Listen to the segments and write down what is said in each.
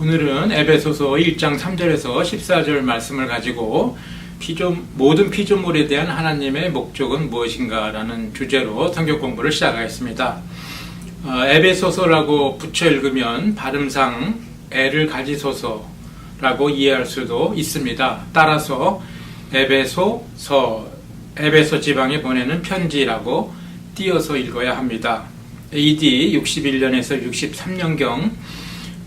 오늘은 에베소서 1장 3절에서 14절 말씀을 가지고 모든 피조물에 대한 하나님의 목적은 무엇인가 라는 주제로 성경 공부를 시작하겠습니다. 에베소서라고 붙여 읽으면 발음상 애를 가지소서라고 이해할 수도 있습니다. 따라서 에베소 지방에 보내는 편지라고 띄어서 읽어야 합니다. AD 61년에서 63년경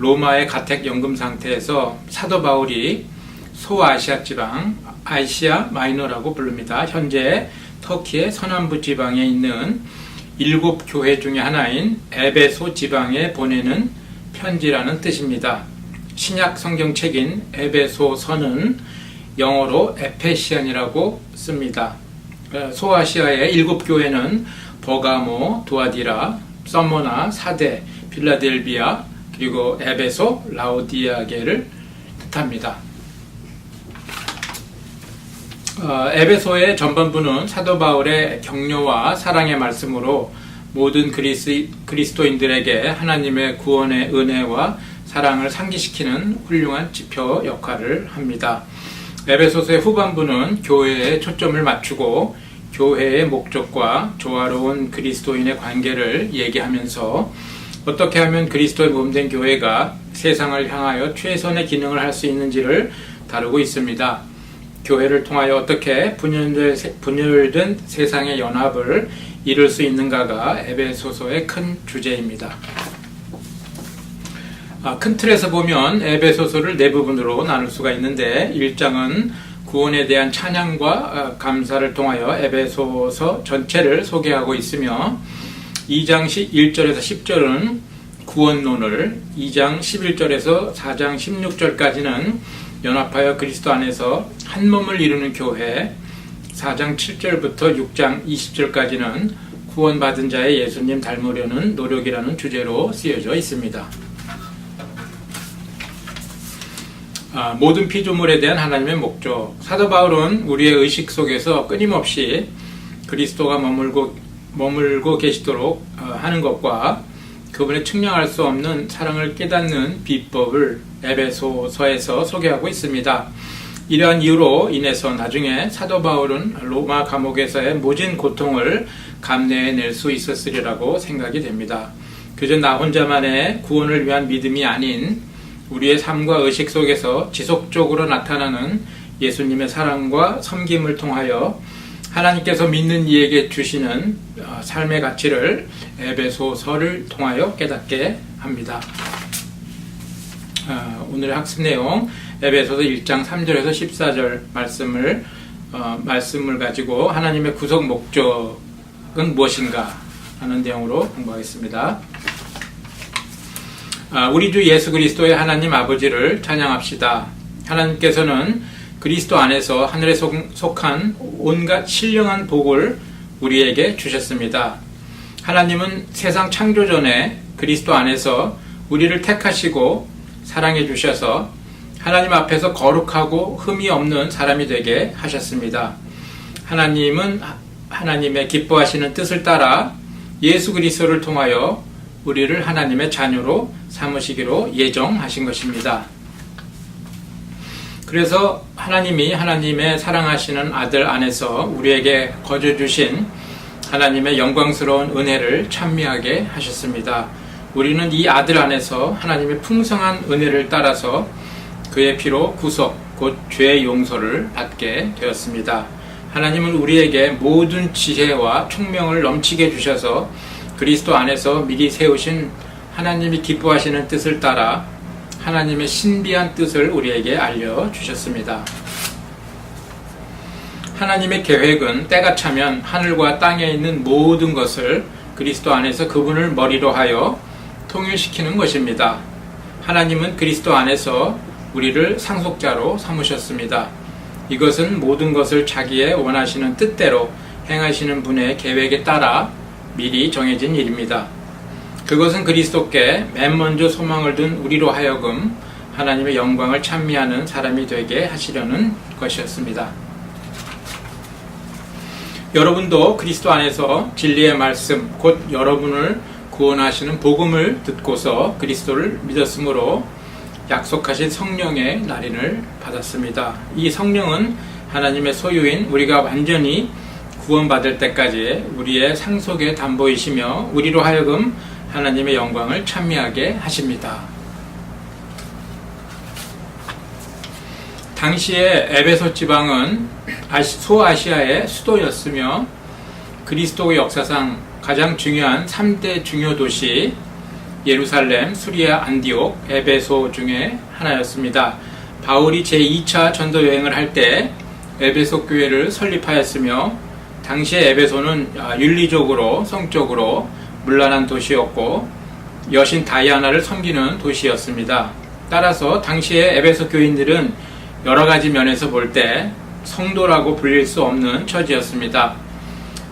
로마의 가택 연금 상태에서 사도 바울이 소아시아 지방, 아시아 마이너라고 부릅니다. 현재 터키의 서남부 지방에 있는 7교회 중에 하나인 에베소 지방에 보내는 편지라는 뜻입니다. 신약 성경책인 에베소서는 영어로 에페시안이라고 씁니다. 소아시아의 7교회는 버가모, 두아디라, 서모나, 사데, 필라델비아, 그리고 에베소, 라오디아게를 뜻합니다. 에베소의 전반부는 사도 바울의 격려와 사랑의 말씀으로 모든 그리스도인들에게 하나님의 구원의 은혜와 사랑을 상기시키는 훌륭한 지표 역할을 합니다. 에베소서의 후반부는 교회에 초점을 맞추고 교회의 목적과 조화로운 그리스도인의 관계를 얘기하면서 어떻게 하면 그리스도의 몸된 교회가 세상을 향하여 최선의 기능을 할 수 있는지를 다루고 있습니다. 교회를 통하여 어떻게 분열된 세상의 연합을 이룰 수 있는가가 에베소서의 큰 주제입니다. 큰 틀에서 보면 에베소서를 네 부분으로 나눌 수가 있는데 1장은 구원에 대한 찬양과 감사를 통하여 에베소서 전체를 소개하고 있으며 2장 1절에서 10절은 구원론을, 2장 11절에서 4장 16절까지는 연합하여 그리스도 안에서 한 몸을 이루는 교회, 4장 7절부터 6장 20절까지는 구원받은 자의 예수님 닮으려는 노력이라는 주제로 쓰여져 있습니다. 모든 피조물에 대한 하나님의 목적. 사도 바울은 우리의 의식 속에서 끊임없이 그리스도가 머물고 계시도록 하는 것과 그분의 측량할 수 없는 사랑을 깨닫는 비법을 에베소서에서 소개하고 있습니다. 이러한 이유로 인해서 나중에 사도 바울은 로마 감옥에서의 모진 고통을 감내해낼 수 있었으리라고 생각이 됩니다. 그저 나 혼자만의 구원을 위한 믿음이 아닌 우리의 삶과 의식 속에서 지속적으로 나타나는 예수님의 사랑과 섬김을 통하여 하나님께서 믿는 이에게 주시는 삶의 가치를 에베소서를 통하여 깨닫게 합니다. 오늘의 학습 내용 에베소서 1장 3절에서 14절 말씀을 가지고 하나님의 구속 목적은 무엇인가 하는 내용으로 공부하겠습니다. 우리 주 예수 그리스도의 하나님 아버지를 찬양합시다. 하나님께서는 그리스도 안에서 하늘에 속한 온갖 신령한 복을 우리에게 주셨습니다. 하나님은 세상 창조 전에 그리스도 안에서 우리를 택하시고 사랑해 주셔서 하나님 앞에서 거룩하고 흠이 없는 사람이 되게 하셨습니다. 하나님은 하나님의 기뻐하시는 뜻을 따라 예수 그리스도를 통하여 우리를 하나님의 자녀로 삼으시기로 예정하신 것입니다. 그래서 하나님이 하나님의 사랑하시는 아들 안에서 우리에게 거저 주신 하나님의 영광스러운 은혜를 찬미하게 하셨습니다. 우리는 이 아들 안에서 하나님의 풍성한 은혜를 따라서 그의 피로 구속, 곧 죄의 용서를 받게 되었습니다. 하나님은 우리에게 모든 지혜와 총명을 넘치게 주셔서 그리스도 안에서 미리 세우신 하나님이 기뻐하시는 뜻을 따라 하나님의 신비한 뜻을 우리에게 알려주셨습니다. 하나님의 계획은 때가 차면 하늘과 땅에 있는 모든 것을 그리스도 안에서 그분을 머리로 하여 통일시키는 것입니다. 하나님은 그리스도 안에서 우리를 상속자로 삼으셨습니다. 이것은 모든 것을 자기의 원하시는 뜻대로 행하시는 분의 계획에 따라 미리 정해진 일입니다. 그것은 그리스도께 맨 먼저 소망을 둔 우리로 하여금 하나님의 영광을 찬미하는 사람이 되게 하시려는 것이었습니다. 여러분도 그리스도 안에서 진리의 말씀, 곧 여러분을 구원하시는 복음을 듣고서 그리스도를 믿었으므로 약속하신 성령의 날인을 받았습니다. 이 성령은 하나님의 소유인 우리가 완전히 구원받을 때까지 우리의 상속의 담보이시며 우리로 하여금 하나님의 영광을 찬미하게 하십니다. 당시에 에베소 지방은 소아시아의 수도였으며 그리스도의 역사상 가장 중요한 3대 중요 도시 예루살렘, 수리아, 안디옥, 에베소 중에 하나였습니다. 바울이 제2차 전도 여행을 할 때 에베소 교회를 설립하였으며 당시에 에베소는 윤리적으로 성적으로 문란한 도시였고 여신 다이아나를 섬기는 도시였습니다. 따라서 당시에 에베소 교인들은 여러 가지 면에서 볼 때 성도라고 불릴 수 없는 처지였습니다.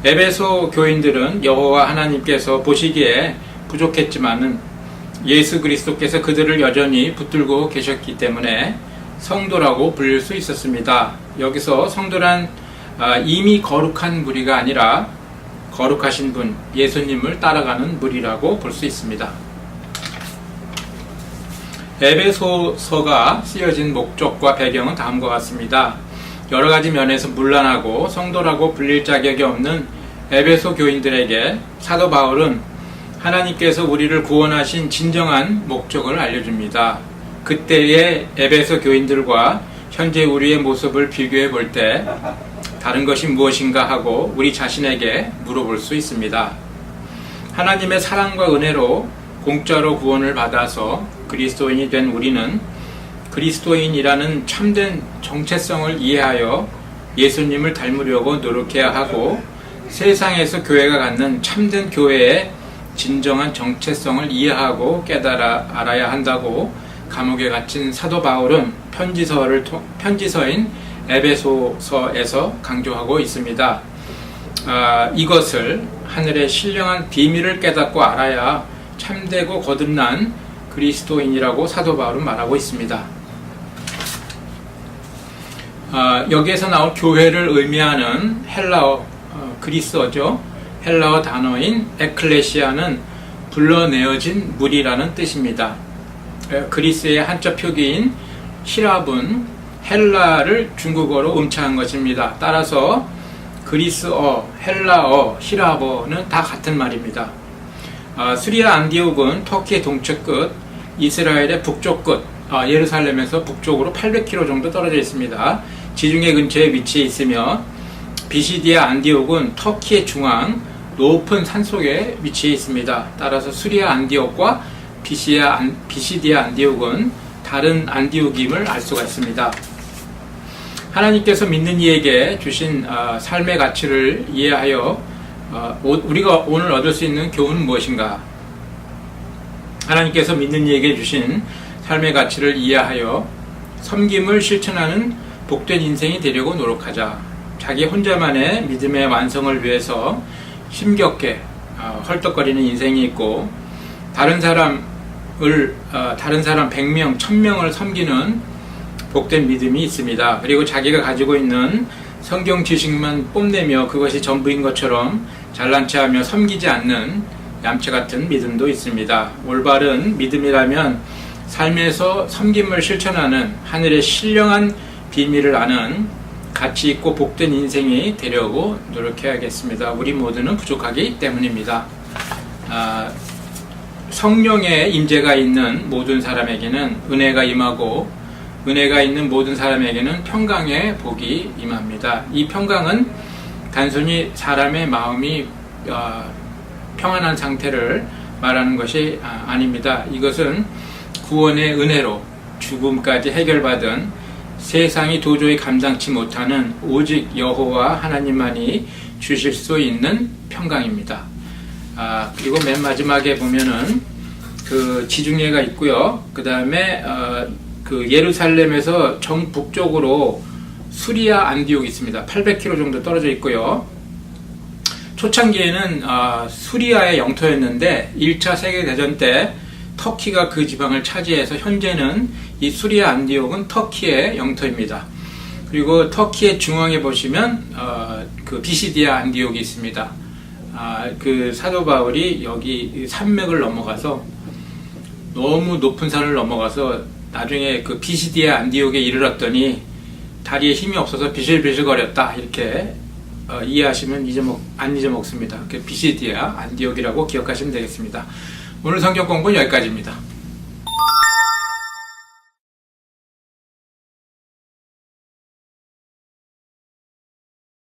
에베소 교인들은 여호와 하나님께서 보시기에 부족했지만은 예수 그리스도께서 그들을 여전히 붙들고 계셨기 때문에 성도라고 불릴 수 있었습니다. 여기서 성도란 이미 거룩한 무리가 아니라 거룩하신 분, 예수님을 따라가는 무리라고 볼 수 있습니다. 에베소서가 쓰여진 목적과 배경은 다음과 같습니다. 여러 가지 면에서 문란하고 성도라고 불릴 자격이 없는 에베소 교인들에게 사도 바울은 하나님께서 우리를 구원하신 진정한 목적을 알려줍니다. 그때의 에베소 교인들과 현재 우리의 모습을 비교해 볼 때 다른 것이 무엇인가 하고 우리 자신에게 물어볼 수 있습니다. 하나님의 사랑과 은혜로 공짜로 구원을 받아서 그리스도인이 된 우리는 그리스도인이라는 참된 정체성을 이해하여 예수님을 닮으려고 노력해야 하고 세상에서 교회가 갖는 참된 교회의 진정한 정체성을 이해하고 깨달아 알아야 한다고 감옥에 갇힌 사도 바울은 편지서인 에베소서에서 강조하고 있습니다. 이것을 하늘의 신령한 비밀을 깨닫고 알아야 참되고 거듭난 그리스도인이라고 사도 바울은 말하고 있습니다. 여기에서 나온 교회를 의미하는 헬라어 그리스어죠. 헬라어 단어인 에클레시아는 불러내어진 무리라는 뜻입니다. 그리스의 한자 표기인 히랍은 헬라를 중국어로 음차한 것입니다. 따라서 그리스어, 헬라어, 히랍어는 다 같은 말입니다. 수리아 안디옥은 터키의 동쪽 끝, 이스라엘의 북쪽 끝, 예루살렘에서 북쪽으로 800km 정도 떨어져 있습니다. 지중해 근처에 위치해 있으며 비시디아 안디옥은 터키의 중앙 높은 산속에 위치해 있습니다. 따라서 수리아 안디옥과 비시디아 안디옥은 다른 안디옥임을 알 수가 있습니다. 하나님께서 믿는 이에게 주신 삶의 가치를 이해하여 우리가 오늘 얻을 수 있는 교훈은 무엇인가? 하나님께서 믿는 이에게 주신 삶의 가치를 이해하여 섬김을 실천하는 복된 인생이 되려고 노력하자. 자기 혼자만의 믿음의 완성을 위해서 힘겹게 헐떡거리는 인생이 있고 다른 사람 100명, 1000명을 섬기는 복된 믿음이 있습니다. 그리고 자기가 가지고 있는 성경 지식만 뽐내며 그것이 전부인 것처럼 잘난 체하며 섬기지 않는 얌체 같은 믿음도 있습니다. 올바른 믿음이라면 삶에서 섬김을 실천하는 하늘의 신령한 비밀을 아는 가치 있고 복된 인생이 되려고 노력해야겠습니다. 우리 모두는 부족하기 때문입니다. 성령의 임재가 있는 모든 사람에게는 은혜가 임하고 은혜가 있는 모든 사람에게는 평강의 복이 임합니다. 이 평강은 단순히 사람의 마음이 평안한 상태를 말하는 것이 아닙니다. 이것은 구원의 은혜로 죽음까지 해결받은 세상이 도저히 감당치 못하는 오직 여호와 하나님만이 주실 수 있는 평강입니다. 그리고 맨 마지막에 보면은 그 지중해가 있고요. 그 다음에 그 예루살렘에서 정북쪽으로 수리아 안디옥이 있습니다. 800km 정도 떨어져 있고요. 초창기에는 수리아의 영토였는데 1차 세계대전 때 터키가 그 지방을 차지해서 현재는 이 수리아 안디옥은 터키의 영토입니다. 그리고 터키의 중앙에 보시면 그 비시디아 안디옥이 있습니다. 그 사도 바울이 여기 산맥을 넘어가서 너무 높은 산을 넘어가서 나중에 그 피시디아 안디옥에 이르렀더니 다리에 힘이 없어서 비실비실거렸다 이렇게 이해하시면 안 잊어먹습니다. 그 피시디아 안디옥이라고 기억하시면 되겠습니다. 오늘 성경 공부는 여기까지입니다.